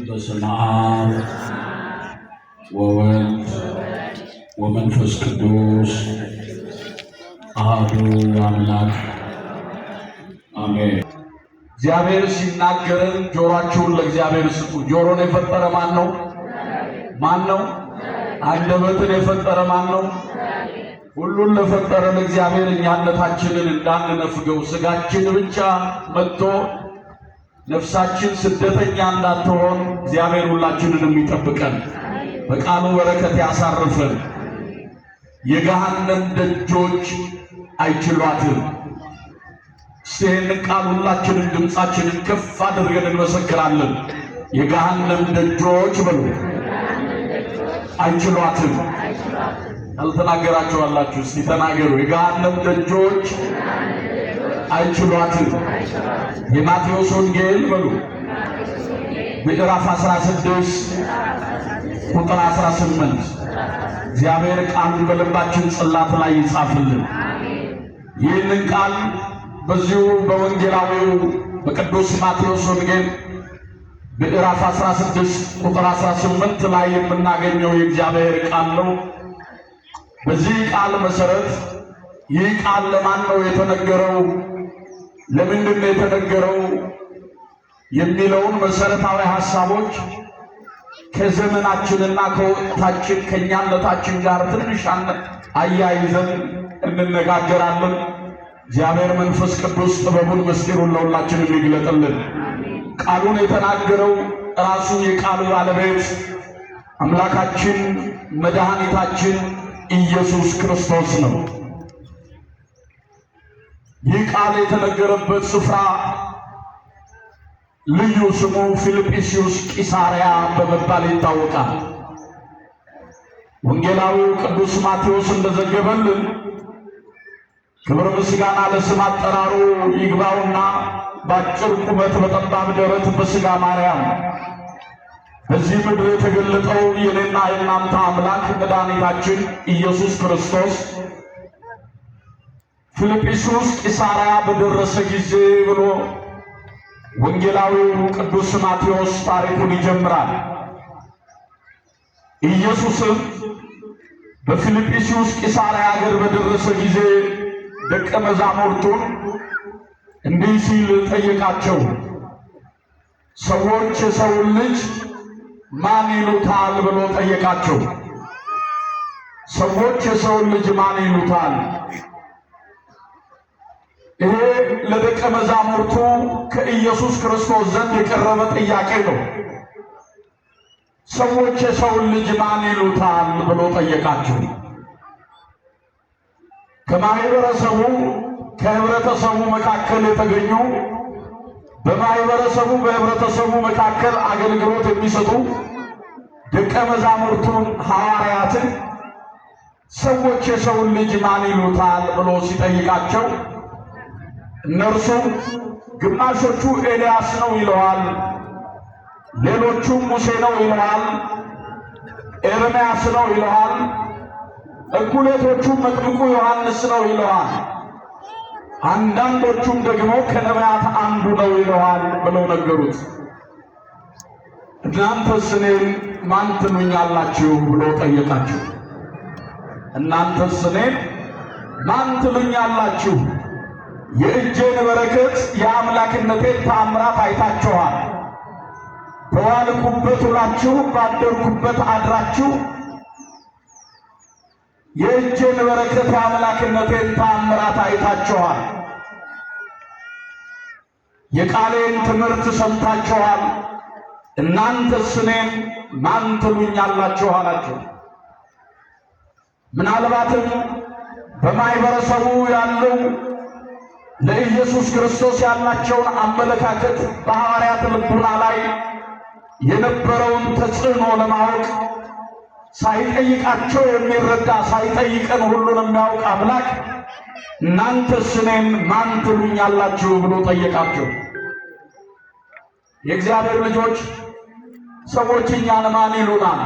በስመ አብ ወወልድ ወመንፈስ ቅዱስ አሐዱ አምላክ አሜን። እግዚአብሔር ሲናገረን ጆሮአችሁን ለእግዚአብሔር ስጡ። ጆሮን የፈጠረ ማን ነው? ማን ነው? አንደበትን የፈጠረ ማን ነው? ሁሉን ለፈጠረ ለእግዚአብሔር እኛነታችንን እንዳንነፍገው ስጋችን ብቻ መጥቶ ነፍሳችን ስደተኛ እንዳትሆን እግዚአብሔር ሁላችንንም ይጠብቀን፣ በቃሉ በረከት ያሳርፈን። የገሃነም ደጆች አይችሏትም። ይህን ቃል ሁላችንን ድምፃችንን ከፍ አድርገን እንመሰክራለን። የገሃነም ደጆች በሉ አይችሏትም። አልተናገራችኋላችሁ? እስቲ ተናገሩ። የገሃነም ደጆች አይችሏትም። የማቴዎስ ወንጌል በሉ ምዕራፍ 16 ቁጥር 18። እግዚአብሔር ቃሉን በልባችን ጽላት ላይ ይጻፍልን። ይህንን ቃል በዚሁ በወንጌላዊው በቅዱስ ማቴዎስ ወንጌል ምዕራፍ 16 ቁጥር 18 ላይ የምናገኘው የእግዚአብሔር ቃል ነው። በዚህ ቃል መሰረት ይህ ቃል ለማን ነው የተነገረው? ለምንድን ነው የተነገረው? የሚለውን መሰረታዊ ሐሳቦች ከዘመናችንና ከወቅታችን ከኛነታችን ጋር ትንሽ አያይዘን እንነጋገራለን። እግዚአብሔር መንፈስ ቅዱስ ጥበቡን ምስጢሩን ለሁላችንም ይግለጥልን። ቃሉን የተናገረው ራሱ የቃሉ ባለቤት አምላካችን መድኃኒታችን ኢየሱስ ክርስቶስ ነው። ይህ ቃል የተነገረበት ስፍራ ልዩ ስሙ ፊልጵስዩስ ቂሳርያ በመባል ይታወቃል። ወንጌላዊው ቅዱስ ማቴዎስ እንደዘገበልን ክብር ምስጋና ለስም አጠራሩ ይግባውና በአጭር ቁመት በጠባብ ደረት በሥጋ ማርያም በዚህ ምድር የተገለጠው የኔና የእናንተ አምላክ መድኃኒታችን ኢየሱስ ክርስቶስ ፊልጵስዩስ ቂሳርያ በደረሰ ጊዜ ብሎ ወንጌላዊው ቅዱስ ማቴዎስ ታሪኩን ይጀምራል። ኢየሱስም በፊልጵስዩስ ቂሳርያ ሀገር በደረሰ ጊዜ ደቀ መዛሙርቱን እንዲህ ሲል ጠየቃቸው። ሰዎች የሰውን ልጅ ማን ይሉታል ብሎ ጠየቃቸው። ሰዎች የሰውን ልጅ ማን ይሉታል? ይሄ ለደቀ መዛሙርቱ ከኢየሱስ ክርስቶስ ዘንድ የቀረበ ጥያቄ ነው። ሰዎች የሰውን ልጅ ማን ይሉታል ብሎ ጠየቃቸው። ከህብረተሰቡ መካከል የተገኙ በህብረተሰቡ መካከል አገልግሎት የሚሰጡ ደቀ መዛሙርቱን ሐዋርያትን ሰዎች የሰውን ልጅ ማን ይሉታል ብሎ ሲጠይቃቸው እነርሱ ግማሾቹ ኤልያስ ነው ይለዋል፣ ሌሎቹም ሙሴ ነው ይለዋል፣ ኤርምያስ ነው ይለዋል፣ እኩሌቶቹም መጥምቁ ዮሐንስ ነው ይለዋል፣ አንዳንዶቹም ደግሞ ከነቢያት አንዱ ነው ይለዋል ብለው ነገሩት። እናንተስ እኔን ማን ትሉኛላችሁ ብሎ ጠየቃቸው። እናንተስ እኔን ማን ትሉኛላችሁ? የእጄን በረከት የአምላክነቴን ተአምራት አይታችኋል። በዋልኩበት ውላችሁ ባደርኩበት አድራችሁ የእጄን በረከት የአምላክነቴን ተአምራት አይታችኋል። የቃሌን ትምህርት ሰምታችኋል። እናንተስ እኔን ማን ትሉኛላችሁ አላቸው። ምናልባትም በማኅበረሰቡ ያለው ለኢየሱስ ክርስቶስ ያላቸውን አመለካከት በሐዋርያት ልቡና ላይ የነበረውን ተጽዕኖ ለማወቅ ሳይጠይቃቸው የሚረዳ ሳይጠይቀን ሁሉን የሚያውቅ አምላክ እናንተስ እኔን ማን ትሉኛላችሁ ብሎ ጠየቃቸው። የእግዚአብሔር ልጆች ሰዎች እኛን ማን ይሉናል?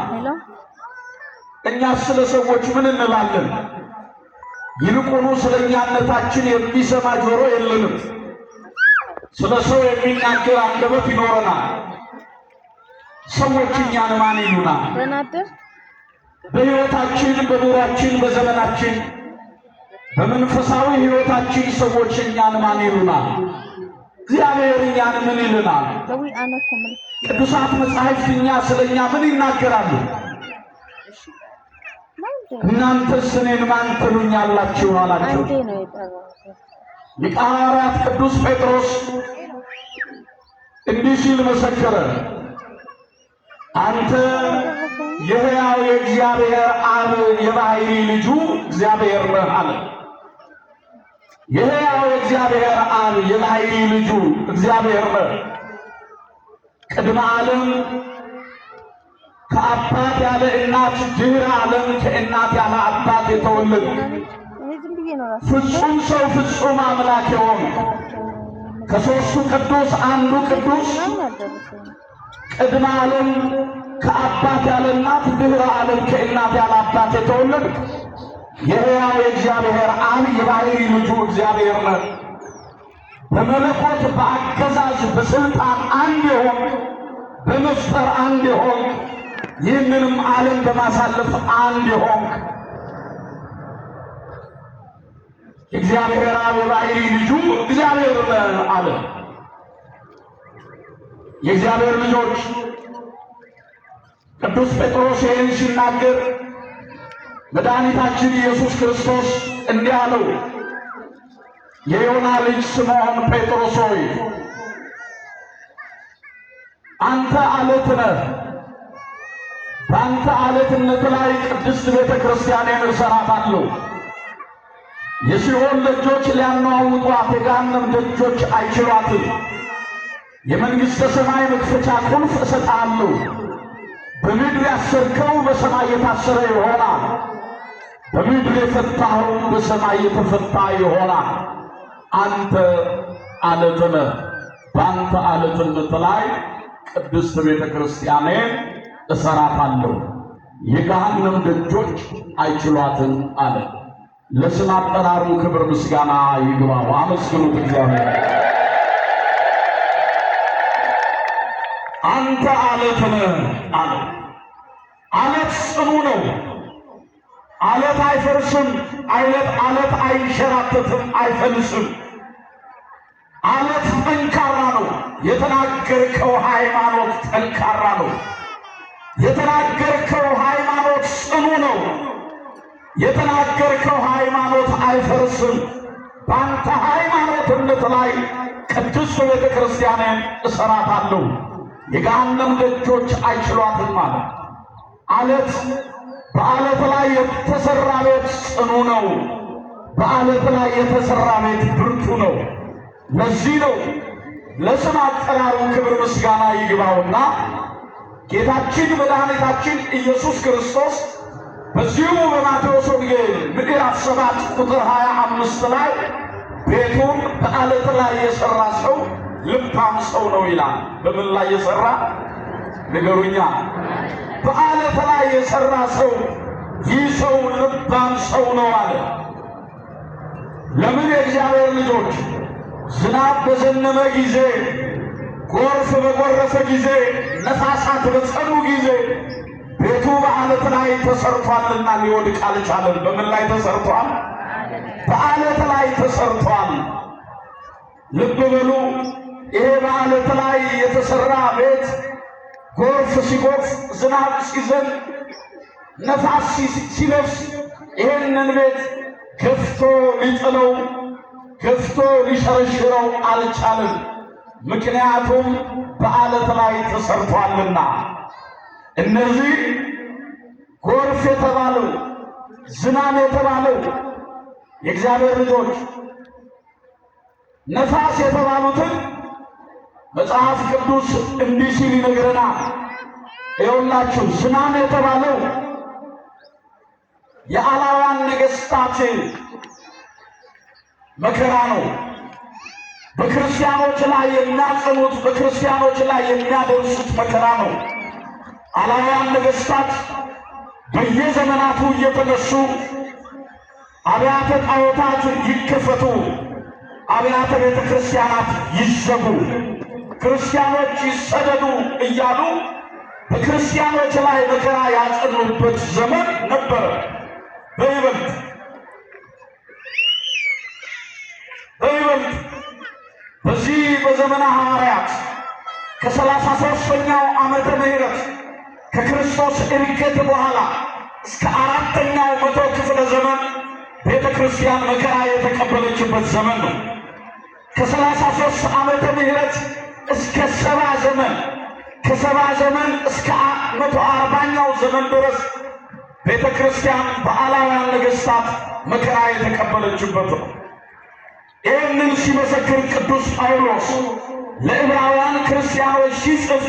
እኛስ ስለ ሰዎች ምን እንላለን? ይልቁኑ ስለ እኛነታችን የሚሰማ ጆሮ የለንም። ስለ ሰው የሚናገር አንደበት ይኖረናል። ሰዎች እኛን ማን ይሉናል? በሕይወታችን በኑሯችን በዘመናችን በመንፈሳዊ ሕይወታችን ሰዎች እኛን ማን ይሉናል? እግዚአብሔር እኛን ምን ይልናል? ቅዱሳት መጻሕፍት እኛ ስለኛ ምን ይናገራሉ? እናንተስ እኔን ማን ትሉኛላችሁ አላቸው። ሊቀ ሐዋርያት ቅዱስ ጴጥሮስ እንዲህ ሲል መሰከረ። አንተ የሕያው የእግዚአብሔር አብ የባሕሪ ልጁ እግዚአብሔር ነህ አለ። የሕያው የእግዚአብሔር አብ የባሕሪ ልጁ እግዚአብሔር ነህ። ቅድመ ዓለም ከአባት ያለ እናት ድኅረ ዓለም ከእናት ያለ አባት የተወለድ ፍጹም ሰው ፍጹም አምላክ የሆንክ ከሦስቱ ቅዱስ አንዱ ቅዱስ ቅድመ ዓለም ከአባት ያለ እናት ድኅረ ዓለም ከእናት ያለ አባት የተወለድክ የሕያው የእግዚአብሔር አብ የባሕሪ ልጁ እግዚአብሔር ነህ። በመለኮት በአገዛዝ በሥልጣን አንድ የሆንክ በመፍጠር አንድ የሆንክ ይህንንም ዓለም በማሳለፍ አንድ የሆንክ እግዚአብሔር አብ የባሕሪ ልጁ እግዚአብሔር ነህ አለ። የእግዚአብሔር ልጆች ቅዱስ ጴጥሮስ ይህን ሲናገር መድኃኒታችን ኢየሱስ ክርስቶስ እንዲህ አለው፣ የዮና ልጅ ስምዖን ጴጥሮስ ሆይ አንተ ዓለት ነህ፣ በአንተ ዓለትነት ላይ ቅድስት ቤተ ክርስቲያኔን እሠራታለሁ። የሲኦል ደጆች ሊያነዋውጧት፣ የገሃነም ደጆች አይችሏትም። የመንግሥተ ሰማይ መክፈቻ ቁልፍ እሰጥሃለሁ። በምድር ያሰርከው በሰማይ የታሰረ ይሆናል፣ በምድር የፈታኸው በሰማይ የተፈታ ይሆናል። አንተ ዓለት ነህ፣ በአንተ ዓለትነት ላይ ቅድስት ቤተ ክርስቲያኔን እሠራታለሁ፣ የገሃነም ደጆች አይችሏትም አለ። ለስም አጠራሩ ክብር ምስጋና ይግባው። አመስግኑት እግዚአብሔር። አንተ ዓለት ነህ አለ። ዓለት ጽኑ ነው። ዓለት አይፈርስም። ዓለት አይንሸራተትም፣ አይፈልስም። ዓለት ጠንካራ ነው። የተናገርከው ሃይማኖት ጠንካራ ነው። የተናገርከው ሃይማኖት ጽኑ ነው። የተናገርከው ሃይማኖት አይፈርስም። በአንተ ሃይማኖትነት ላይ ቅድስት ቤተ ክርስቲያንን እሠራታለሁ፣ የገሃነም ደጆች አይችሏትም አለ። ዓለት በዓለት ላይ የተሠራ ቤት ጽኑ ነው። በዓለት ላይ የተሠራ ቤት ብርቱ ነው። ለዚህ ነው ለስም አጠራሩ ክብር ምስጋና ይግባውና ጌታችን መድኃኒታችን ኢየሱስ ክርስቶስ በዚሁ በማቴዎስ ወንጌል ምዕራፍ 7 ቁጥር 25 ላይ ቤቱን በዓለት ላይ የሠራ ሰው ልባም ሰው ነው ይላል። በምን ላይ የሠራ ንገሩኛ? በዓለት ላይ የሠራ ሰው ይህ ሰው ልባም ሰው ነው አለ። ለምን? የእግዚአብሔር ልጆች ዝናብ በዘነበ ጊዜ፣ ጎርፍ በጎረፈ ጊዜ፣ ነፋሳት በጸኑ ጊዜ ቤቱ በዓለት ላይ ተሰርቷልና ሊወድቅ አልቻለም። በምን ላይ ተሰርቷል? በዓለት ላይ ተሰርቷል። ልብ በሉ። ይሄ በዓለት ላይ የተሰራ ቤት ጎርፍ ሲጎርፍ፣ ዝናብ ሲዘንብ፣ ነፋስ ሲነፍስ ይሄንን ቤት ገፍቶ ሊጥለው ገፍቶ ሊሸረሽረው አልቻለም። ምክንያቱም በዓለት ላይ ተሰርቷልና። እነዚህ ጎርፍ የተባለው ዝናብ የተባለው የእግዚአብሔር ልጆች ነፋስ የተባሉትን መጽሐፍ ቅዱስ እንዲህ ሲል ይነግረናል። ይኸውላችሁ ዝናብ የተባለው የአላውያን ነገሥታት መከራ ነው። በክርስቲያኖች ላይ የሚያጸኑት፣ በክርስቲያኖች ላይ የሚያደርሱት መከራ ነው። አላውያን ነገሥታት በየዘመናቱ እየተነሱ አብያተ ጣዖታት ይከፈቱ፣ አብያተ ቤተ ክርስቲያናት ይዘጉ፣ ክርስቲያኖች ይሰደዱ እያሉ በክርስቲያኖች ላይ መከራ ያጸኑበት ዘመን ነበረ። በይበልጥ በዚህ በዘመነ ሐዋርያት ከ33ኛው ዓመተ ምህረት ከክርስቶስ ዕርገት በኋላ እስከ 4ኛው መቶ ክፍለ ዘመን ቤተ ክርስቲያን መከራ የተቀበለችበት ዘመን ነው። ከ33 ዓመተ ምህረት እስከ 70 ዘመን ከ70 ዘመን እስከ 140ኛው ዘመን ድረስ ቤተ ክርስቲያን በአላውያን ነገሥታት መከራ የተቀበለችበት ነው። ይህንን ሲመሰክር ቅዱስ ጳውሎስ ለዕብራውያን ክርስቲያኖች ሲጽፍ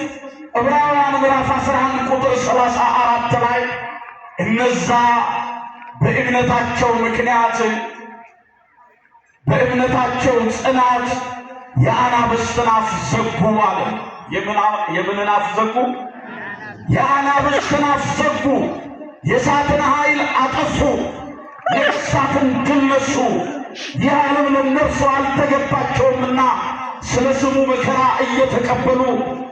ዕብራውያን ምዕራፍ 11 ቁጥር 34 ላይ እነዛ በእምነታቸው ምክንያት በእምነታቸው ጽናት የአናብስትን አፍ ዘጉ አለ። የምንን አፍ ዘጉ? የአናብስትን አፍ ዘጉ። የእሳትን ኃይል አጠፉ። ነገሥታትን ድል ነሱ። ይህ ዓለም ለእነርሱ አልተገባቸውምና ስለ ስሙ መከራ እየተቀበሉ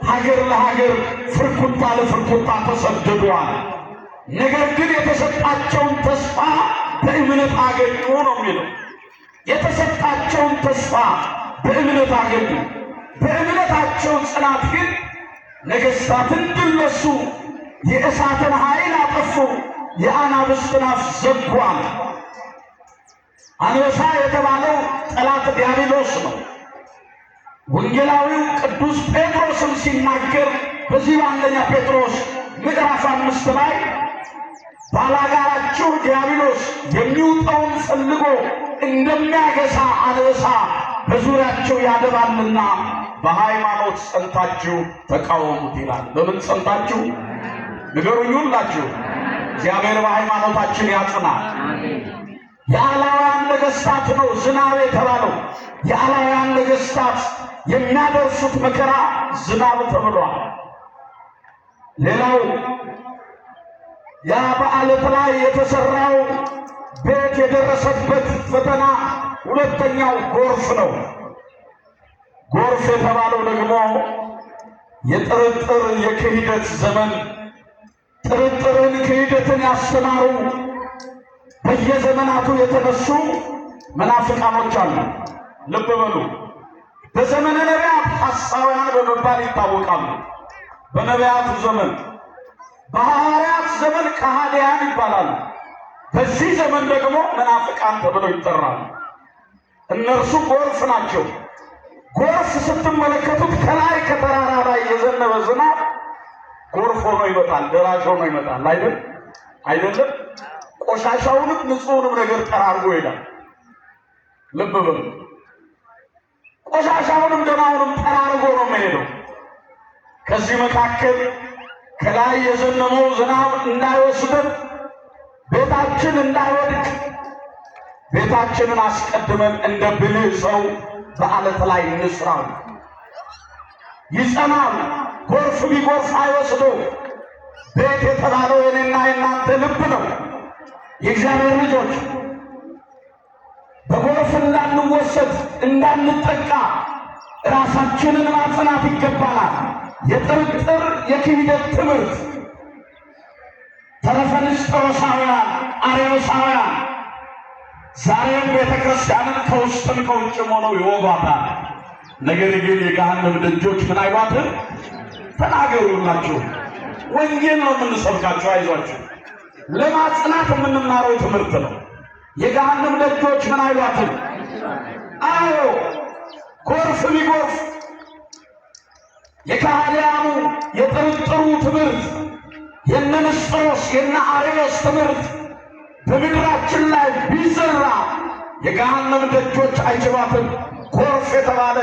ሀገር ለሀገር ፍርኩታ ለፍርኩታ ተሰደዷል። ነገር ግን የተሰጣቸውን ተስፋ በእምነት አገኙ ነው የሚለው። የተሰጣቸውን ተስፋ በእምነት አገኙ። በእምነታቸው ጽናት ግን ነገሥታትን ድል ነሱ፣ የእሳትን ኃይል አጠፉ፣ የአናብስትን አፍ ዘጓል። አንበሳ የተባለው ጠላት ዲያብሎስ ነው። ወንጌላዊው ቅዱስ ጴጥሮስም ሲናገር በዚህ በአንደኛ ጴጥሮስ ምዕራፍ 5 ላይ ባላጋራችሁ ዲያብሎስ የሚውጠውን ፈልጎ እንደሚያገሳ አንበሳ በዙሪያቸው ያደባልና በሃይማኖት ጸንታችሁ ተቃወሙት ይላል። በምን ጸንታችሁ ንገሩኝ ሁላችሁ። እግዚአብሔር በሃይማኖታችን ያጽናል። የአላውያን ነገሥታት ነው ዝናብ የተባለው። የአላውያን ነገሥታት የሚያደርሱት መከራ ዝናብ ተብሏል። ሌላው ያ በዓለት ላይ የተሰራው ቤት የደረሰበት ፈተና ሁለተኛው ጎርፍ ነው። ጎርፍ የተባለው ደግሞ የጥርጥር የክህደት ዘመን፣ ጥርጥርን ክህደትን ያስተማሩ በየዘመናቱ የተነሱ መናፍቃኖች አሉ። ልብ በሉ። በዘመነ ነቢያት ሐሳውያን በመባል ይታወቃሉ። በነቢያቱ ዘመን፣ በሐዋርያት ዘመን ከሃዲያን ይባላሉ። በዚህ ዘመን ደግሞ መናፍቃን ተብለው ይጠራሉ። እነርሱ ጎርፍ ናቸው። ጎርፍ ስትመለከቱት ከላይ ከተራራ ላይ የዘነበ ዝናብ ጎርፍ ሆኖ ይመጣል፣ ደራሽ ሆኖ ይመጣል። አይደለም? ቆሻሻውንም ንጹሕንም ነገር ጠራርጎ ይሄዳል። ልብ በሉ። ቆሻሻውንም ደህናውንም ጠራርጎ ነው የሚሄደው። ከዚህ መካከል ከላይ የዘነበው ዝናብ እንዳይወስደን፣ ቤታችን እንዳይወድቅ፣ ቤታችንን አስቀድመን እንደ ብልህ ሰው በዓለት ላይ እንስራው። ይጸናል። ጎርፍ ቢጎርፍ አይወስደው። ቤት የተባለው የኔና የናንተ ልብ ነው። የእግዚአብሔር ልጆች በጎርፍ እንዳንወሰድ እንዳንጠቃ ራሳችንን ማጽናት ይገባናል። የጥርጥር የክህደት ትምህርት ተረፈ ንስጥሮሳውያን አርዮሳውያን ዛሬም ቤተ ክርስቲያንን ከውስጥም ከውጭም ሆነው ይወጓታል። ነገር ግን የገሃነም ደጆች ምን አይሏትም? ተናገሩላችሁ። ወንጌል ነው የምንሰብካችሁ። አይዟችሁ። ለማጽናት የምንማረው ትምህርት ነው። የገሃነም ደጆች ምን አይሏትም? አዎ፣ ጎርፍ ቢጎርፍ የካህዲያኑ የጥርጥሩ ትምህርት የነ ንስጥሮስ የነ አርዮስ ትምህርት በምድራችን ላይ ቢዘራ የገሃነም ደጆች አይችሏትም። ጎርፍ የተባለ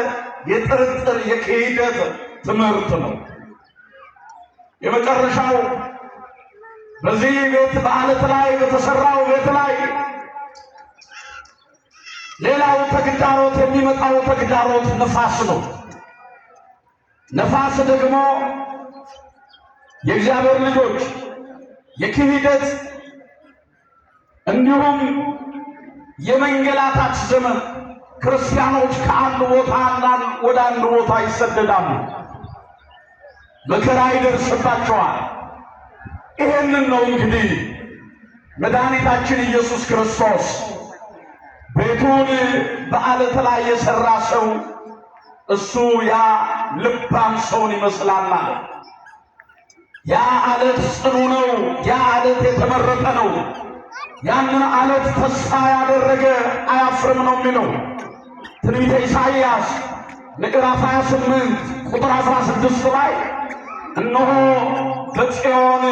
የጥርጥር የክህደት ትምህርት ነው። የመጨረሻው በዚህ ቤት በዓለት ላይ በተሰራው ቤት ላይ ሌላው ተግዳሮት የሚመጣው ተግዳሮት ነፋስ ነው። ነፋስ ደግሞ የእግዚአብሔር ልጆች የክህደት እንዲሁም የመንገላታት ዘመን ክርስቲያኖች ከአንድ ቦታ ወደ አንድ ቦታ ይሰደዳሉ። መከራ ይደርስባቸዋል። ይሄንን ነው እንግዲህ መድኃኒታችን ኢየሱስ ክርስቶስ ቤቱን በዓለት ላይ የሠራ ሰው እሱ ያ ልባም ሰውን ይመስላል አለ። ያ ዓለት ጽኑ ነው። ያ ዓለት የተመረጠ ነው። ያንን ዓለት ተስፋ ያደረገ አያፍርም ነው የሚለው ትንቢተ ኢሳይያስ ምዕራፍ 28 ቁጥር 16 ላይ እነሆ በጽዮን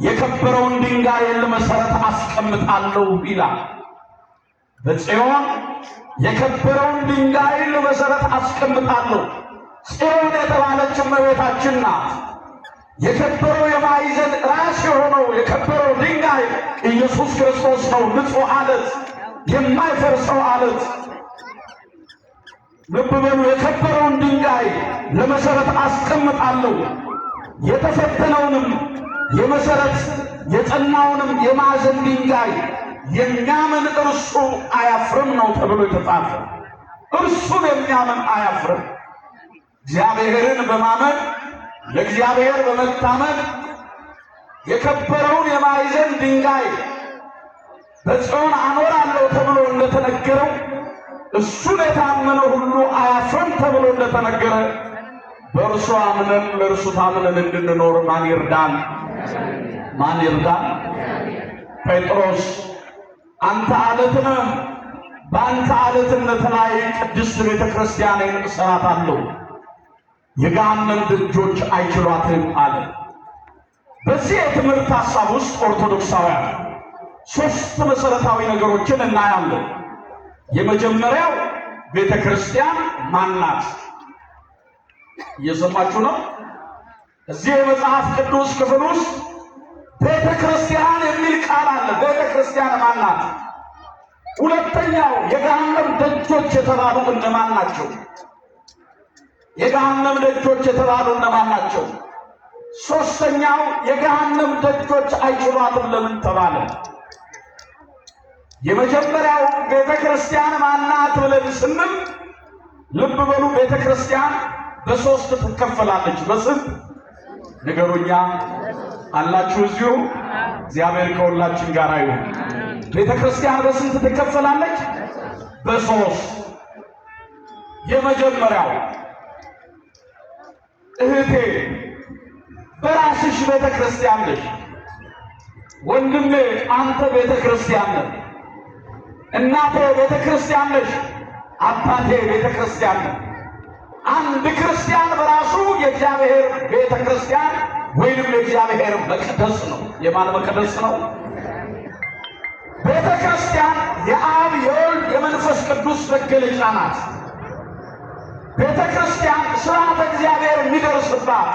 የከበረውን ድንጋይ ለመሠረት አስቀምጣለሁ ይላል። በጽዮን የከበረውን ድንጋይ ለመሠረት አስቀምጣለሁ። ጽዮን የተባለች እመቤታችን ናት። የከበረው የማዕዘን ራስ የሆነው የከበረው ድንጋይ ኢየሱስ ክርስቶስ ነው። ንጹሕ ዓለት፣ የማይፈርሰው ዓለት። ልብ በሉ፣ የከበረውን ድንጋይ ለመሠረት አስቀምጣለሁ። የተፈተነውንም የመሠረት የጸናውንም የማዕዘን ድንጋይ የሚያምን እርሱ አያፍርም ነው ተብሎ የተጻፈ። እርሱን የሚያምን አያፍርም። እግዚአብሔርን በማመን ለእግዚአብሔር በመታመን የከበረውን የማዕዘን ድንጋይ በጽዮን አኖራለሁ ተብሎ እንደተነገረው እሱን የታመነ ሁሉ አያፍርም ተብሎ እንደተነገረ በእርሱ አምነን ለእርሱ ታምነን እንድንኖር ማን ይርዳን? ማን ይርዳን? ጴጥሮስ አንተ ዓለት ነህ፣ በአንተ ዓለትነት ላይ ቅድስት ቤተ ክርስቲያኔን እሠራታለሁ፣ የገሃነም ደጆች አይችሏትም አለ። በዚህ የትምህርት ሐሳብ ውስጥ ኦርቶዶክሳውያን ሦስት መሠረታዊ ነገሮችን እናያለን። የመጀመሪያው ቤተ ክርስቲያን ማናት? እየሰማችሁ ነው? እዚህ የመጽሐፍ ቅዱስ ክፍል ውስጥ ቤተ ክርስቲያን የሚል ቃል አለ። ቤተ ክርስቲያን ማናት? ሁለተኛው የገሃነም ደጆች የተባሉ እነማን ናቸው? የገሃነም ደጆች የተባሉ እነማን ናቸው? ሦስተኛው የገሃነም ደጆች አይችሏትም ለምን ተባለ? የመጀመሪያው ቤተ ክርስቲያን ማናት ብለን ስንል ልብ በሉ፣ ቤተ ክርስቲያን በሦስት ትከፈላለች። በስንት ንገሩኛ? አላችሁ እዚሁ? እግዚአብሔር ከሁላችን ጋር ይሁን። ቤተ ክርስቲያን በስንት ትከፈላለች? በሦስት። የመጀመሪያው እህቴ በራስሽ ቤተ ክርስቲያን ነሽ። ወንድሜ አንተ ቤተ ክርስቲያን ነህ። እናቴ ቤተ ክርስቲያን ነሽ። አባቴ ቤተ ክርስቲያን ነህ። አንድ ክርስቲያን በራሱ የእግዚአብሔር ቤተ ክርስቲያን ወይንም የእግዚአብሔር መቅደስ ነው። የማን መቅደስ ነው? ቤተ ክርስቲያን የአብ የወልድ የመንፈስ ቅዱስ መገለጫ ናት። ቤተ ክርስቲያን ሥርዓተ እግዚአብሔር የሚደርስባት፣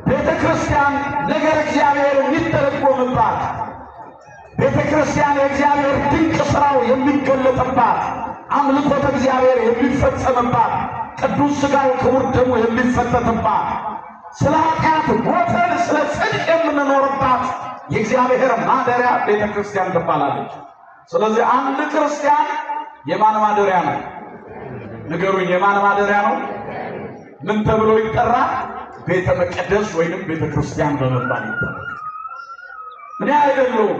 ቤተ ክርስቲያን ነገር እግዚአብሔር የሚተረጎምባት፣ ቤተ ክርስቲያን የእግዚአብሔር ድንቅ ሥራው የሚገለጥባት፣ አምልኮተ እግዚአብሔር የሚፈጸምባት፣ ቅዱስ ሥጋው ክቡር ደሙ የሚፈተትባት፣ ስለ ኃጢአት ሞተን ስለ ጽድቅ የምንኖርባት የእግዚአብሔር ማደሪያ ቤተ ክርስቲያን ትባላለች። ስለዚህ አንድ ክርስቲያን የማን ማደሪያ ነው? ንገሩኝ፣ የማን ማደሪያ ነው? ምን ተብሎ ይጠራል? ቤተ መቅደስ ወይንም ቤተ ክርስቲያን በመባል ይጠራል። እኔ አይደለሁም፣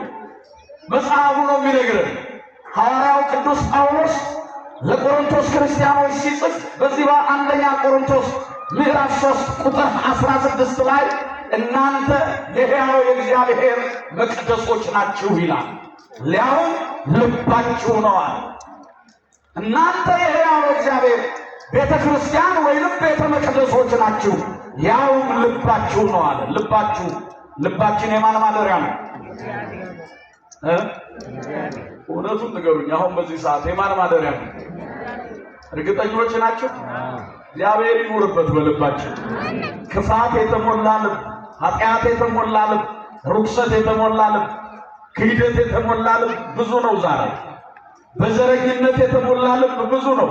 መጽሐፉ ነው የሚነግረን። ሐዋርያው ቅዱስ ጳውሎስ ለቆሮንቶስ ክርስቲያኖች ሲጽፍ በዚህ በአንደኛ ቆሮንቶስ ምዕራፍ 3 ቁጥር 16 ላይ እናንተ የሕያው የእግዚአብሔር መቅደሶች ናችሁ ይላል። ሊያውም ልባችሁ ነዋል። እናንተ የሕያው እግዚአብሔር ቤተ ክርስቲያን ወይንም ቤተ መቅደሶች ናችሁ፣ ያውም ልባችሁ ነው አለ። ልባችሁ፣ ልባችን የማን ማደሪያ ነው? እውነቱን ንገሩኝ። አሁን በዚህ ሰዓት የማን ማደሪያ ነው? እርግጠኞች ናችሁ? እግዚአብሔር ይኑርበት በልባችን። ክፋት የተሞላ ልብ፣ ኃጢአት የተሞላ ልብ፣ ርኩሰት የተሞላ ልብ፣ ክህደት የተሞላ ልብ ብዙ ነው ዛሬ። በዘረኝነት የተሞላ ልብ ብዙ ነው።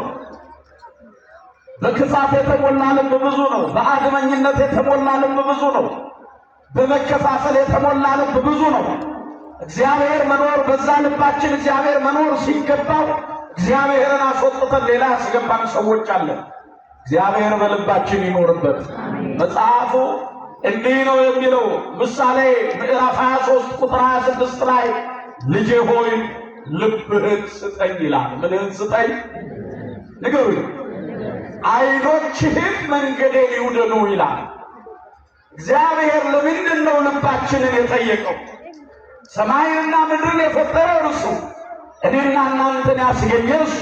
በክፋት የተሞላ ልብ ብዙ ነው። በአድመኝነት የተሞላ ልብ ብዙ ነው። በመከፋፈል የተሞላ ልብ ብዙ ነው። እግዚአብሔር መኖር በዛ ልባችን እግዚአብሔር መኖር ሲገባው እግዚአብሔርን አስወጥተን ሌላ ያስገባን ሰዎች አለን። እግዚአብሔር በልባችን ይኖርበት። መጽሐፉ እንዲህ ነው የሚለው ምሳሌ ምዕራፍ 23 ቁጥር 26 ላይ ልጄ ሆይ ልብህን ስጠኝ ይላል። ምንህን ስጠኝ? ንገሩኝ። ዓይኖችህን መንገዴን ይውደዱ ይላል። እግዚአብሔር ለምንድን ነው ልባችንን የጠየቀው? ሰማይንና ምድርን የፈጠረ እርሱ፣ እኔና እናንተን ያስገኘ እርሱ፣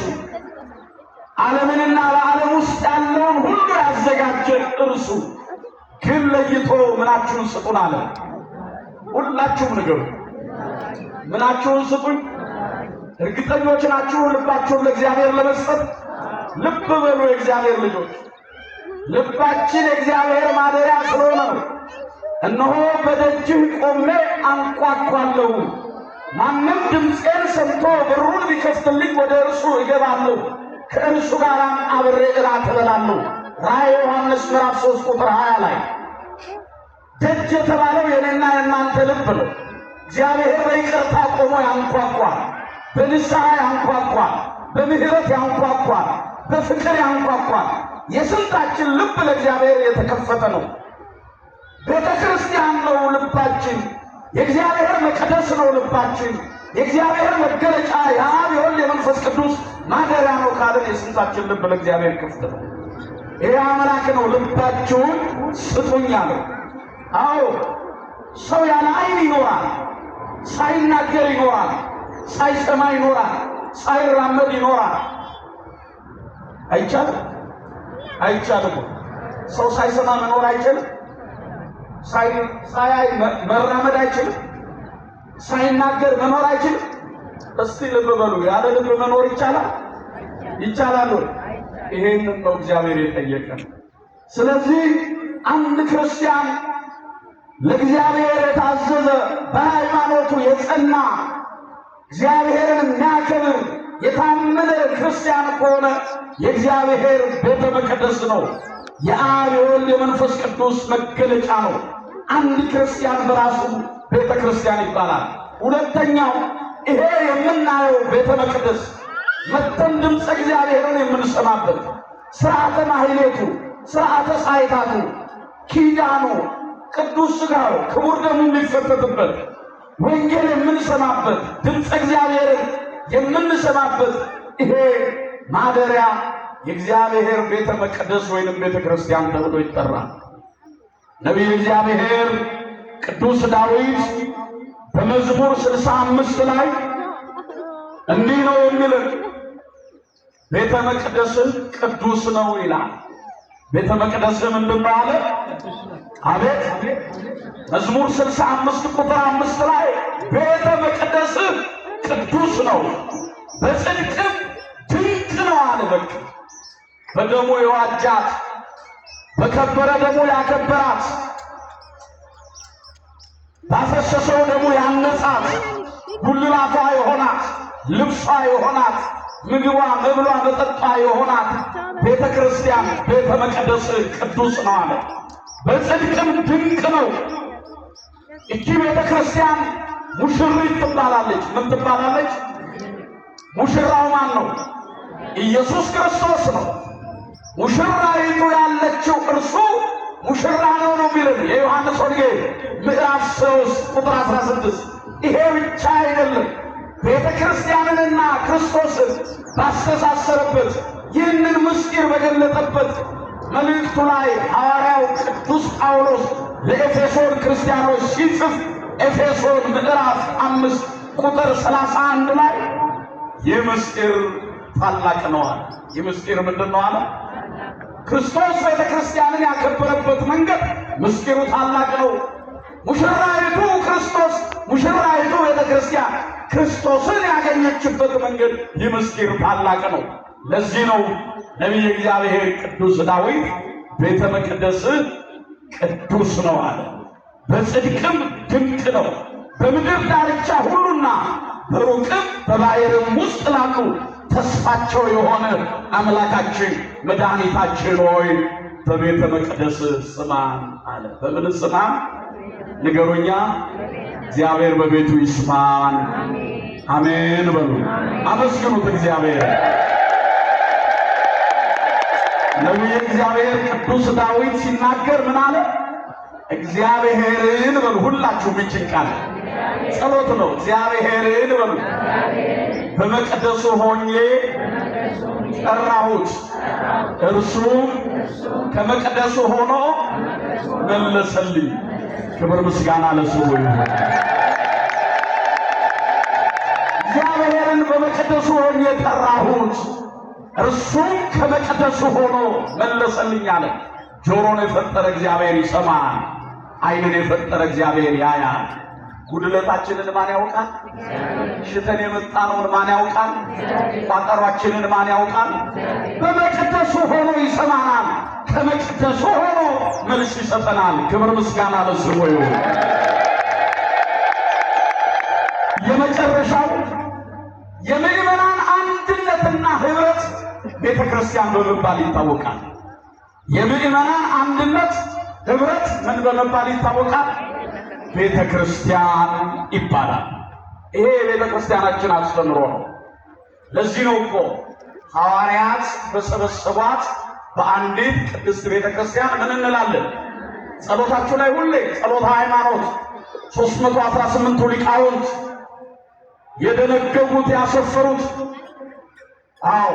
ዓለምንና በዓለም ውስጥ ያለውን ሁሉ ያዘጋጀ እርሱ ግን ለይቶ ምናችሁን ስጡን አለ። ሁላችሁም ንገሩ። ምናችሁን ስጡኝ? እርግጠኞች ናችሁ ልባችሁን ለእግዚአብሔር ለመስጠት? ልብ በሉ የእግዚአብሔር ልጆች። ልባችን የእግዚአብሔር ማደሪያ ስለሆነ ነው። እነሆ በደጅህ ቆሜ አንኳኳለሁ፣ ማንም ድምፄን ሰምቶ በሩን ቢከፍትልኝ ወደ እርሱ እገባለሁ፣ ከእርሱ ጋርም አብሬ እራት እበላለሁ። ራእየ ዮሐንስ ምዕራፍ 3 ቁጥር 20 ላይ ደጅ የተባለው የኔና የእናንተ ልብ ነው። እግዚአብሔር በይቅርታ ቆሞ ያንኳኳል፣ በንስሐ ያንኳኳል፣ በምህረት ያንኳኳል፣ በፍቅር ያንኳኳል። የስንታችን ልብ ለእግዚአብሔር የተከፈተ ነው? ቤተ ክርስቲያን ነው ልባችን። የእግዚአብሔር መቅደስ ነው ልባችን። የእግዚአብሔር መገለጫ የአብ የወልድ የመንፈስ ቅዱስ ማደሪያ ነው ካልን የስንታችን ልብ ለእግዚአብሔር ክፍት ነው? ይህ አምላክ ነው ልባችሁን ስጡኝ አለው። አዎ ሰው ያለ ዓይን ይኖራል፣ ሳይናገር ይኖራል፣ ሳይሰማ ይኖራል፣ ሳይራመድ ይኖራል። አይቻልም? አይቻልም። ሰው ሳይሰማ መኖር አይችልም። ሳያይ መራመድ አይችልም። ሳይናገር መኖር አይችልም። እስቲ ልብ በሉ። ያለ ልብ መኖር ይቻላል? ይቻላል። ይሄንን ነው እግዚአብሔር የጠየቀን። ስለዚህ አንድ ክርስቲያን ለእግዚአብሔር የታዘዘ በሃይማኖቱ የጸና እግዚአብሔርን የሚያከብር የታመነ ክርስቲያን ከሆነ የእግዚአብሔር ቤተ መቅደስ ነው። የአብ የወልድ የመንፈስ ቅዱስ መገለጫ ነው። አንድ ክርስቲያን በራሱ ቤተ ክርስቲያን ይባላል። ሁለተኛው ይሄ የምናየው ቤተ መቅደስ መተን ድምፀ እግዚአብሔርን የምንሰማበት፣ ሥርዓተ ማሕሌቱ፣ ሥርዓተ ሳይታቱ፣ ኪዳኑ፣ ቅዱስ ሥጋው ክቡር ደሙ የሚፈተትበት፣ ወንጌል የምንሰማበት፣ ድምፀ እግዚአብሔርን የምንሰማበት ይሄ ማደሪያ የእግዚአብሔር ቤተ መቅደስ ወይንም ቤተ ክርስቲያን ተብሎ ይጠራል። ነቢዩ እግዚአብሔር ቅዱስ ዳዊት በመዝሙር 65 ላይ እንዲህ ነው የሚልን፣ ቤተ መቅደስህ ቅዱስ ነው ይላል። ቤተ መቅደስህ ምንድን ነው አለ? አቤት! መዝሙር 65 ቁጥር 5 ላይ ቤተ መቅደስህ ቅዱስ ነው፣ በጽድቅም ድንቅ ነው አለ። በቃ በደሙ የዋጃት በከበረ ደሙ ያከበራት ባፈሰሰው ደሙ ያነጻት ጉልላቷ የሆናት ልብሷ የሆናት ምግቧ መብሏ መጠጧ የሆናት ቤተ ክርስቲያን ቤተ መቅደስ ቅዱስ ነው አለ። በጽድቅም ድንቅ ነው። እቺ ቤተ ክርስቲያን ሙሽሪት ትባላለች። ምን ትባላለች? ሙሽራው ማን ነው? ኢየሱስ ክርስቶስ ነው። ሙሽራይቱ ያለችው እርሱ ሙሽራ ነው የሚልን የዮሐንስ ወንጌል ምዕራፍ 3 ቁጥር 16። ይሄ ብቻ አይደለም። ቤተ ክርስቲያንንና ክርስቶስን ባስተሳሰረበት ይህንን ምስጢር በገለጠበት መልእክቱ ላይ ሐዋርያው ቅዱስ ጳውሎስ ለኤፌሶን ክርስቲያኖች ሲጽፍ ኤፌሶን ምዕራፍ 5 ቁጥር 31 ላይ ይህ ምስጢር ታላቅ ነው አለ። ይህ ምስጢር ምንድን ነው አለ? ክርስቶስ ቤተ ክርስቲያንን ያከበረበት መንገድ ምስጢሩ ታላቅ ነው። ሙሽራይቱ ክርስቶስ፣ ሙሽራይቱ ቤተ ክርስቲያን ክርስቶስን ያገኘችበት መንገድ ይህ ምስጢር ታላቅ ነው። ለዚህ ነው ነቢየ እግዚአብሔር ቅዱስ ዳዊት ቤተ መቅደስህ ቅዱስ ነው አለ። በጽድቅም ድንቅ ነው። በምድር ዳርቻ ሁሉና በሩቅም በባሕርም ውስጥ ላሉ ተስፋቸው የሆነ አምላካችን መድኃኒታችን ሆይ በቤተ መቅደስ ስማን አለ። በምን ስማን? ንገሩኛ። እግዚአብሔር በቤቱ ይስማን። አሜን በሉ። አመስግኑት እግዚአብሔር። ነቢየ እግዚአብሔር ቅዱስ ዳዊት ሲናገር ምን አለ? እግዚአብሔርን በሉ። ሁላችሁም ይህችን ቃል ጸሎት ነው። እግዚአብሔርን በሉ በመቅደሱ ሆኜ ጠራሁት፣ እርሱም ከመቅደሱ ሆኖ መለሰልኝ። ክብር ምስጋና ለስሙ ይሁን። እግዚአብሔርን በመቅደሱ ሆኜ ጠራሁት፣ እርሱም ከመቅደሱ ሆኖ መለሰልኝ አለ። ጆሮን የፈጠረ እግዚአብሔር ይሰማል። ዓይንን የፈጠረ እግዚአብሔር ያያል። ጉድለታችንን ማን ያውቃል? ሽተን የመጣነውን ማን ያውቃል? ቋጠሯችንን ማን ያውቃል? በመቅደሱ ሆኖ ይሰማናል። ከመቅደሱ ሆኖ መልስ ይሰጠናል። ክብር ምስጋና ለስሙ ይሁን። የመጨረሻው የምዕመናን አንድነትና ኅብረት ቤተ ክርስቲያን በመባል ይታወቃል። የምዕመናን አንድነት ኅብረት ምን በመባል ይታወቃል? ቤተ ክርስቲያን ይባላል። ይሄ የቤተ ክርስቲያናችን አስተምሮ ነው። ለዚህ ነው እኮ ሐዋርያት በሰበሰቧት በአንዲት ቅድስት ቤተ ክርስቲያን ምን እንላለን? ጸሎታችሁ ላይ ሁሌ ጸሎተ ሃይማኖት 318ቱ ሊቃውንት የደነገጉት ያሰፈሩት፣ አዎ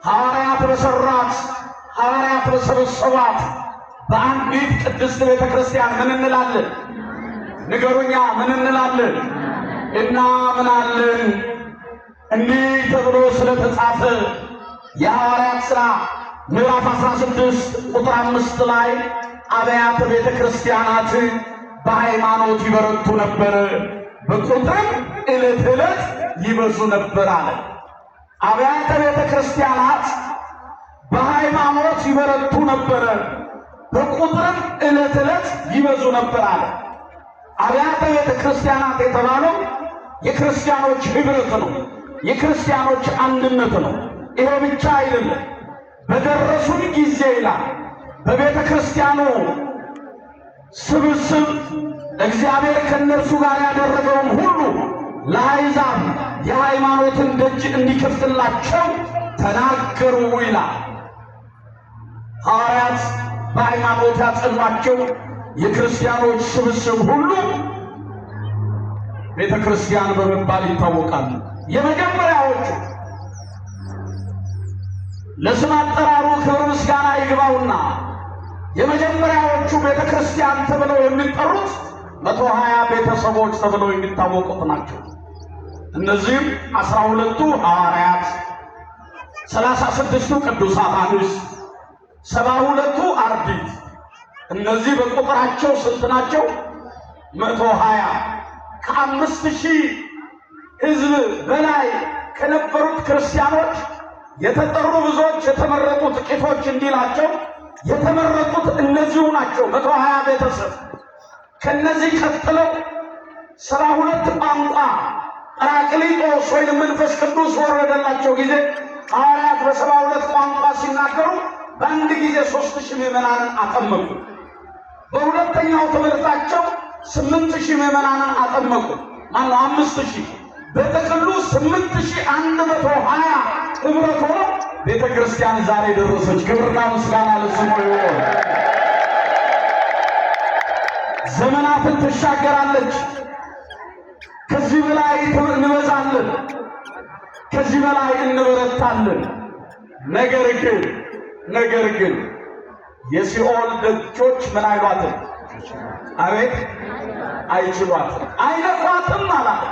ሐዋርያት በሰራት ሐዋርያት በሰበሰቧት በአንዲት ቅድስት ቤተ ክርስቲያን ምን እንላለን? ንገሩኛ፣ ምን እንላለን? እናምናለን። እንዲህ ተብሎ ስለተጻፈ የሐዋርያት ሥራ ምዕራፍ 16 ቁጥር 5 ላይ አብያተ ቤተ ክርስቲያናት በሃይማኖት ይበረቱ ነበር፣ በቁጥር ዕለት ዕለት ይበዙ ነበር አለ። አብያተ ቤተ ክርስቲያናት በሃይማኖት ይበረቱ ነበር፣ በቁጥር ዕለት ዕለት ይበዙ ነበር አለ። አብያተ ቤተ ክርስቲያናት የተባለው የክርስቲያኖች ኅብረት ነው፣ የክርስቲያኖች አንድነት ነው። ይሄ ብቻ አይደለም። በደረሱን ጊዜ ይላል በቤተ ክርስቲያኑ ስብስብ እግዚአብሔር ከእነርሱ ጋር ያደረገውን ሁሉ ለአሕዛብ የሃይማኖትን ደጅ እንዲከፍትላቸው ተናገሩ ይላል። ሐዋርያት በሃይማኖት ያጸኗቸው የክርስቲያኖች ስብስብ ሁሉ ቤተ ክርስቲያን በመባል ይታወቃሉ። የመጀመሪያዎቹ ለስም አጠራሩ ክብር ምስጋና ይግባውና የመጀመሪያዎቹ ቤተ ክርስቲያን ተብለው የሚጠሩት 120 ቤተሰቦች ተብለው የሚታወቁት ናቸው። እነዚህም 12ቱ ሐዋርያት፣ 36ቱ ቅዱሳት አንስት፣ 72ቱ አርድእት። እነዚህ በቁጥራቸው ስንት ናቸው? 120። ከ5000 ሕዝብ በላይ ከነበሩት ክርስቲያኖች የተጠሩ ብዙዎች፣ የተመረጡ ጥቂቶች እንዲላቸው የተመረጡት እነዚሁ ናቸው። 120 ቤተሰብ። ከነዚህ ቀጥለው 72 ቋንቋ ጰራቅሊጦስ ወይም መንፈስ ቅዱስ ወረደላቸው ጊዜ ሐዋርያት በ72 ቋንቋ ሲናገሩ በአንድ ጊዜ 3000 ምዕመናንን አጠመቁ። በሁለተኛው ትምህርታቸው 8000 ምዕመናንን አጠመቁ። ማነው 5000? በጥቅሉ 8120 ኅብረት ሆኖ ቤተ ክርስቲያን ዛሬ ደረሰች። ክብርና ምስጋና ለስሙ ይሁን። ዘመናትን ትሻገራለች። ከዚህ በላይ እንበዛለን፣ ከዚህ በላይ እንበረታለን። ነገር ግን የሲኦል ደጆች ምን አይሏትም? አቤት አይችሏትም፣ አይነኳትም አላለ።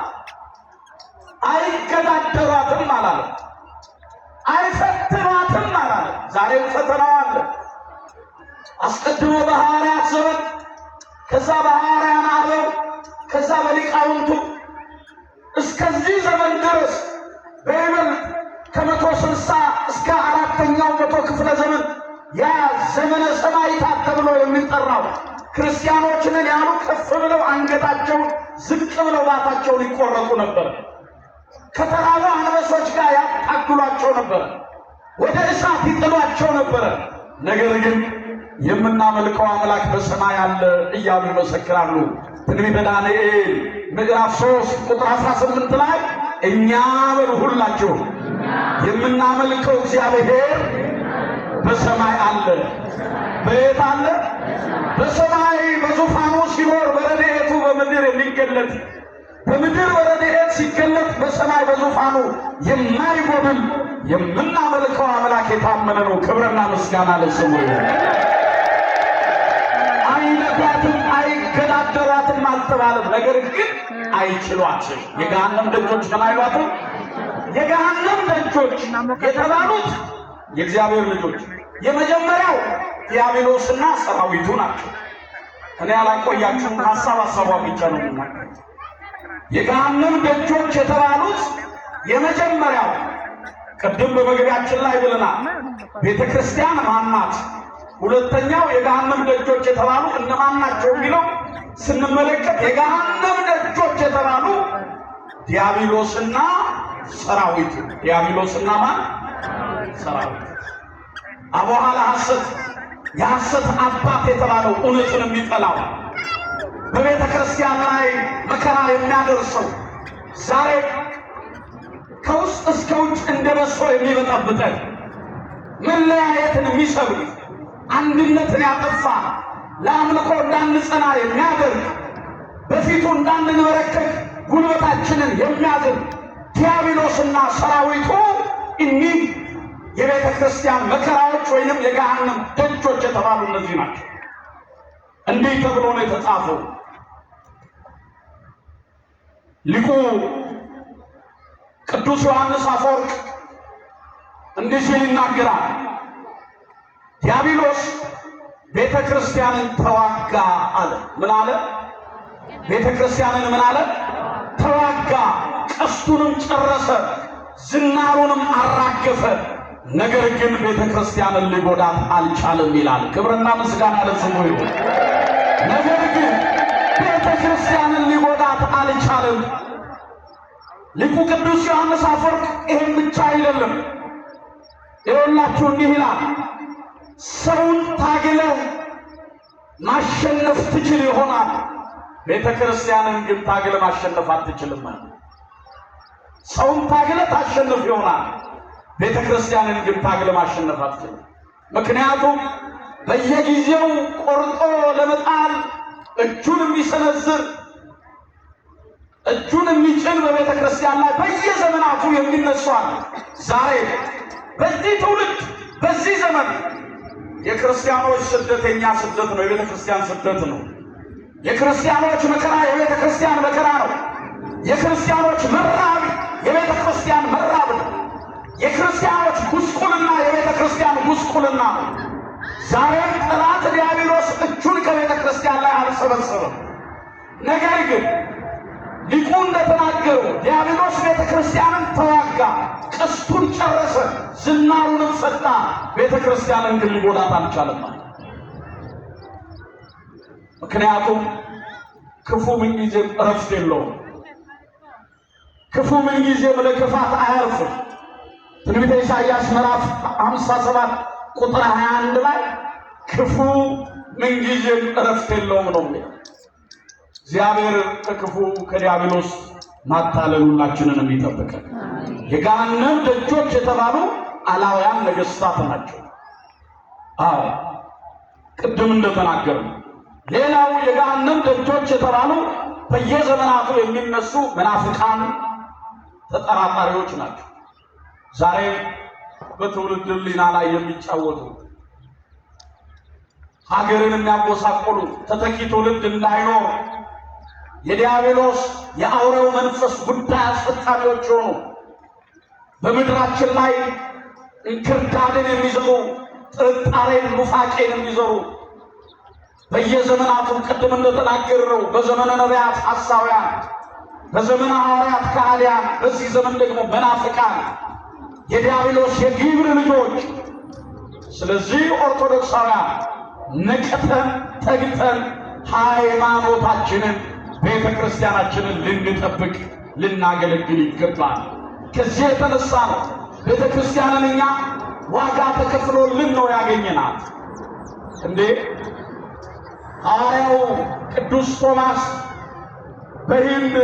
አይገዳደሯትም አላለ። አይፈትኗትም አላለ። ዛሬም ፈተናው አለ። አስቀድሞ በሐዋርያት ዘመን፣ ከዛ በሐዋርያን አበው፣ ከዛ በሊቃውንቱ እስከዚህ ዘመን ድረስ በይበልጥ ከ160 እስከ 4ኛው መቶ ክፍለ ዘመን ያ ዘመነ ሰማዕታት ተብሎ የሚጠራው ክርስቲያኖች ነን ያሉ ከፍ ብለው አንገታቸውን ዝቅ ብለው ባታቸውን ይቆረጡ ነበር። ከተራቡ አንበሶች ጋር ያታግሏቸው ነበር። ወደ እሳት ይጥሏቸው ነበር። ነገር ግን የምናመልከው አምላክ በሰማይ አለ እያሉ ይመሰክራሉ። ትንቢተ ዳንኤል ምዕራፍ 3 ቁጥር 18 ላይ እኛ በሉ ሁላችሁ የምናመልከው እግዚአብሔር በሰማይ አለ። በየት አለ? በሰማይ በዙፋኑ ሲኖር በረድኤቱ በምድር የሚገለጥ በምድር በረድኤት ሲገለጥ በሰማይ በዙፋኑ የማይጎድል የምናመልከው አምላክ የታመነ ነው። ክብርና ምስጋና ለስሙ ይሁን። አይነኳትም፣ አይገዳደሯትም አልተባለም። ነገር ግን አይችሏትም። የገሃነም ደጆች ምን አይሏትም? የገሃነም ደጆች የተባሉት የእግዚአብሔር ልጆች የመጀመሪያው ዲያብሎስና ሰራዊቱ ናቸው። እኔ አላቆያችሁም፣ ሐሳቧ ብቻ ነው የምናገረው። የገሃነም ደጆች የተባሉት የመጀመሪያው ቅድም በመግቢያችን ላይ ብለናል፣ ቤተ ክርስቲያን ማናት? ሁለተኛው የገሃነም ደጆች የተባሉ እነማን ናቸው የሚለው ስንመለከት የገሃነም ደጆች የተባሉ ዲያብሎስና ሰራዊቱ። ዲያብሎስና ማን? ሰራዊቱ። አቡኋላ ሐሰት፣ የሐሰት አባት የተባለው እውነትን የሚጠላው በቤተ ክርስቲያን ላይ መከራ የሚያደርሰው ዛሬ ከውስጥ እስከ ውጭ እንደ በሶ የሚበጠብጠን መለያየትን የሚሰብር አንድነትን ያጠፋ ለአምልኮ እንዳንጸና የሚያደርግ በፊቱ እንዳንንበረከክ ጉልበታችንን የሚያዝን ዲያብሎስና ሰራዊቱ እኒህ የቤተ ክርስቲያን መከራዎች ወይንም የገሃነም ደጆች የተባሉ እነዚህ ናቸው። እንዲህ ተብሎ ነው የተጻፈው። ሊቁ ቅዱስ ዮሐንስ አፈወርቅ እንዲህ ሲል ይናገራል። ዲያብሎስ ቤተ ክርስቲያንን ተዋጋ አለ። ምን አለ? ቤተ ክርስቲያንን ምን አለ? ተዋጋ። ቀስቱንም ጨረሰ፣ ዝናሩንም አራገፈ። ነገር ግን ቤተ ክርስቲያንን ሊጎዳት አልቻለም ይላል። ክብርና ምስጋና ለስሙ ይሁን። ነገር ግን ቤተ ክርስቲያንን ሊጎዳት አልቻለም። ሊቁ ቅዱስ ዮሐንስ አፈወርቅ ይህን ብቻ አይደለም፣ ይኸውላችሁ እንዲህ ይላል። ሰውን ታግለህ ማሸነፍ ትችል ይሆናል፣ ቤተ ክርስቲያንን ግን ታግለህ ማሸነፍ አትችልም። ሰውን ታግለህ ታሸንፍ ይሆናል፣ ቤተ ክርስቲያንን ግን ታግለህ ማሸነፍ አትችልም። ምክንያቱም በየጊዜው ቆርጦ ለመጣል እጁን የሚሰነዝር እጁን የሚጭን በቤተ ክርስቲያን ላይ በየዘመናቱ የሚነሷል። ዛሬ በዚህ ትውልድ በዚህ ዘመን የክርስቲያኖች ስደት የኛ ስደት ነው፣ የቤተ ክርስቲያን ስደት ነው። የክርስቲያኖች መከራ የቤተ ክርስቲያን መከራ ነው። የክርስቲያኖች መራብ የቤተ ክርስቲያን መራብ ነው። የክርስቲያኖች ጉስቁልና የቤተ ክርስቲያን ጉስቁልና ነው። ዛሬም ጠላት ዲያብሎስ እጁን ከቤተ ክርስቲያን ላይ አልሰበሰበም። ነገር ግን ሊቁ እንደተናገሩ ዲያብሎስ ቤተ ክርስቲያንን ተዋጋ፣ ቀስቱን ጨረሰ፣ ዝናሩንም ፈታ። ቤተ ክርስቲያንን ግን ሊጎዳት አልቻለም። ምክንያቱም ክፉ ምንጊዜም እረፍት የለውም። ክፉ ምንጊዜም ለክፋት አያርፍም። ትንቢተ ኢሳይያስ ምዕራፍ 57 ቁጥር 21 ላይ ክፉ ምንጊዜም እረፍት የለውም ነው የሚለው። እግዚአብሔር ከክፉ ከዲያብሎስ ማታለል ሁላችንን የሚጠብቀን። የገሃነም ደጆች የተባሉ አላውያን ነገሥታት ናቸው። አዎ ቅድም እንደተናገሩ ሌላው የገሃነም ደጆች የተባሉ በየዘመናቱ የሚነሱ መናፍቃን ተጠራጣሪዎች ናቸው። ዛሬ በትውልድ ሕሊና ላይ የሚጫወቱ ሀገርን የሚያጎሳቆሉ ተተኪ ትውልድ እንዳይኖር የዲያብሎስ የአውሬው መንፈስ ጉዳይ አስፈጻሚዎች ሆኑ በምድራችን ላይ እንክርዳድን የሚዘሩ ጥርጣሬን ኑፋቄን የሚዘሩ በየዘመናቱ ቅድም እንደተናገረው በዘመነ ነቢያት ሐሳውያን፣ በዘመነ ሐዋርያት ከሃዲያን፣ በዚህ ዘመን ደግሞ መናፍቃን የዲያብሎስ የግብር ልጆች። ስለዚህ ኦርቶዶክሳውያን ነቅተን ተግተን ሃይማኖታችንን ቤተ ክርስቲያናችንን ልንጠብቅ ልናገለግል ይገባል። ከዚህ የተነሳ ነው ቤተ ክርስቲያንን እኛ ዋጋ ተከፍሎልን ነው ያገኘናት። እንዴ ሐዋርያው ቅዱስ ቶማስ በህንድ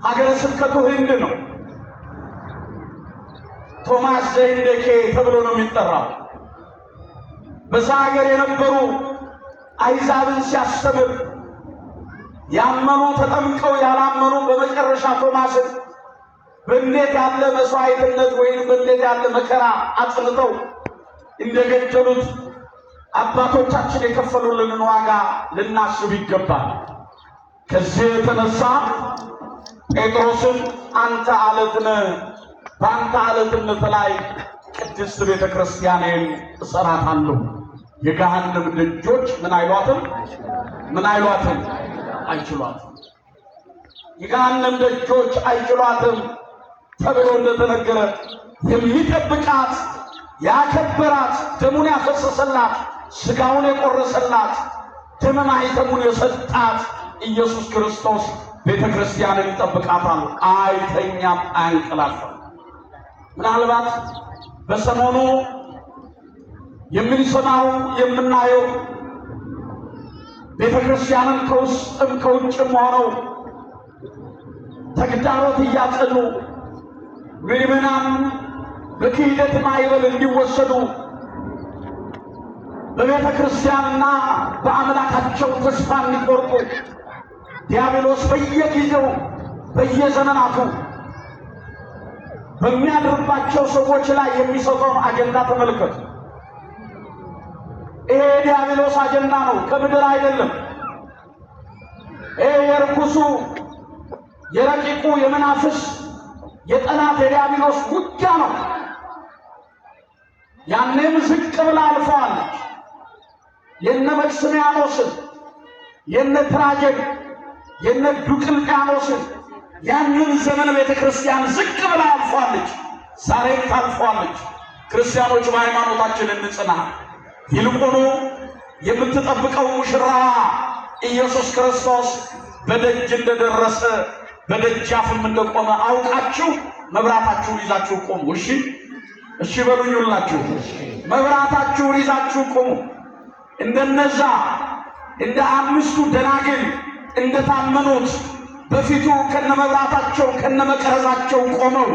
ሀገረ ስብከቱ ህንድ ነው። ቶማስ ዘህንደኬ ተብሎ ነው የሚጠራው። በዛ ሀገር የነበሩ አይዛብን ሲያስተምር ያመኑ ተጠምቀው ያላመኑ በመጨረሻ ቶማስን በእንዴት ያለ መስዋዕትነት ወይም በእንዴት ያለ መከራ አጽንተው እንደገደሉት አባቶቻችን የከፈሉልንን ዋጋ ልናስብ ይገባል። ከዚህ የተነሳ ጴጥሮስን አንተ አለት ነህ፣ በአንተ አለትነት ላይ ቅድስት ቤተ ክርስቲያኔን እሰራታለሁ፣ የገሃነም ደጆች ምን አይሏትም አይችሏትም። የገሃነም ደጆች አይችሏትም ተብሎ እንደተነገረ የሚጠብቃት ያከበራት ደሙን ያፈሰሰላት ሥጋውን የቆረሰላት ደመ ማኅተሙን የሰጣት ኢየሱስ ክርስቶስ ቤተ ክርስቲያንን ይጠብቃታል። አይተኛም፣ አያንቀላፋም። ምናልባት በሰሞኑ የምንሰማው የምናየው ቤተ ክርስቲያንን ከውስጥም ከውጭም ሆነው ተግዳሮት እያጸኑ ምዕመናን በክህደት ማዕበል እንዲወሰዱ በቤተ ክርስቲያንና በአምላካቸው ተስፋ እንዲቆርጡ ዲያብሎስ በየጊዜው በየዘመናቱ በሚያድርባቸው ሰዎች ላይ የሚሰጠውን አጀንዳ ተመልከቱ። ይሄ ዲያብሎስ አጀንዳ ነው፣ ከምድር አይደለም። ይሄ የርኩሱ የረቂቁ የመናፍስ የጠላት የዲያብሎስ ውጊያ ነው። ያኔም ዝቅ ብላ አልፈዋለች። የነ መክስሚያኖስን የነ ትራጀን የነ ዱቅልጥያኖስን ያንን ዘመን ቤተ ክርስቲያን ዝቅ ብላ አልፈዋለች። ዛሬም ታልፈዋለች። ክርስቲያኖች በሃይማኖታችን እንጽና። ይልቁኑ የምትጠብቀው ሙሽራዋ ኢየሱስ ክርስቶስ በደጅ እንደደረሰ በደጃፍም እንደቆመ አውቃችሁ መብራታችሁን ይዛችሁ ቆሙ። እሺ በሉኝላችሁ። መብራታችሁን ይዛችሁ ቆሙ። እንደነዛ እንደ አምስቱ ደናግል እንደታመኑት በፊቱ ከነመብራታቸው ከነመቅረዛቸው ቆመው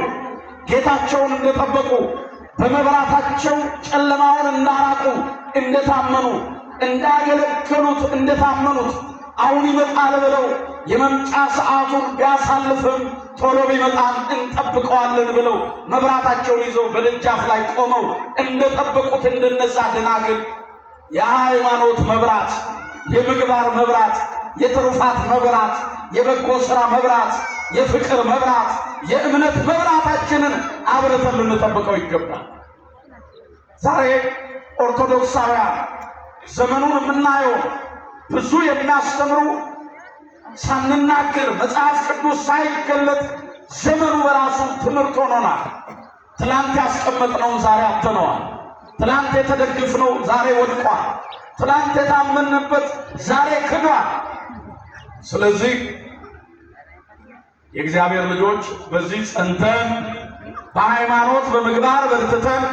ጌታቸውን እንደጠበቁ በመብራታቸው ጨለማውን እንዳራቁ እንደታመኑ እንዳገለገሉት እንደታመኑት አሁን ይመጣል ብለው የመምጫ ሰዓቱን ቢያሳልፍም ቶሎ ቢመጣም እንጠብቀዋለን ብለው መብራታቸውን ይዘው በደጃፍ ላይ ቆመው እንደጠበቁት እንደነዛ ደናግል የሃይማኖት መብራት፣ የምግባር መብራት፣ የትሩፋት መብራት፣ የበጎ ሥራ መብራት፣ የፍቅር መብራት፣ የእምነት መብራታችንን አብረተን ልንጠብቀው ይገባል። ዛሬ ኦርቶዶክሳውያን ዘመኑን የምናየው ብዙ የሚያስተምሩ ሳንናገር መጽሐፍ ቅዱስ ሳይገለጥ ዘመኑ በራሱ ትምህርት ሆኖናል። ትላንት ያስቀመጥነውን ዛሬ አጥተነዋል። ትላንት የተደግፍነው ዛሬ ወድቋል። ትላንት የታመንበት ዛሬ ክዷል። ስለዚህ የእግዚአብሔር ልጆች በዚህ ጸንተን በሃይማኖት በምግባር በርትተን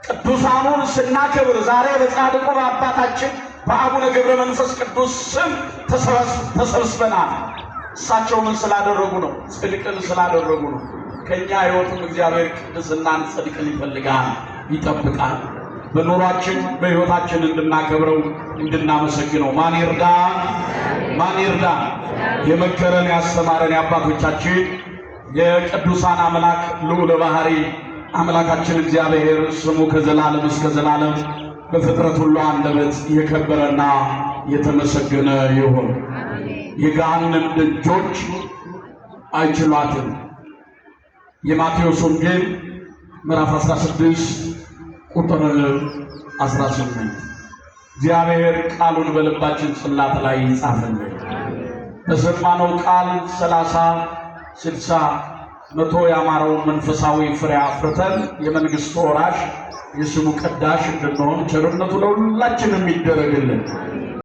ቅዱሳኑን ስናከብር ዛሬ በጻድቁ በአባታችን በአቡነ ገብረ መንፈስ ቅዱስ ስም ተሰብስበናል። እሳቸው ምን ስላደረጉ ነው? ጽድቅን ስላደረጉ ነው። ከኛ ሕይወትም እግዚአብሔር ቅድስናን ጽድቅን ይፈልጋል፣ ይጠብቃል። በኑሯችን በሕይወታችን እንድናከብረው እንድናመሰግነው ማን ይርዳ? የመከረን ያስተማረን የአባቶቻችን የቅዱሳን አምላክ ልዑለ ባሕሪ አምላካችን እግዚአብሔር ስሙ ከዘላለም እስከ ዘላለም በፍጥረት ሁሉ አንደበት የከበረና የተመሰገነ ይሁን። የገሃነም ደጆች አይችሏትም። የማቴዎስ ወንጌል ምዕራፍ 16 ቁጥር 18። እግዚአብሔር ቃሉን በልባችን ጽላት ላይ ይጻፍልን። በሰማነው ቃል 30፣ 60፣ 100 ያማረውን መንፈሳዊ ፍሬ አፍርተን የመንግሥቱ ወራሽ የስሙ ቀዳሽ እንድንሆን ቸርነቱ ለሁላችንም ይደረግልን።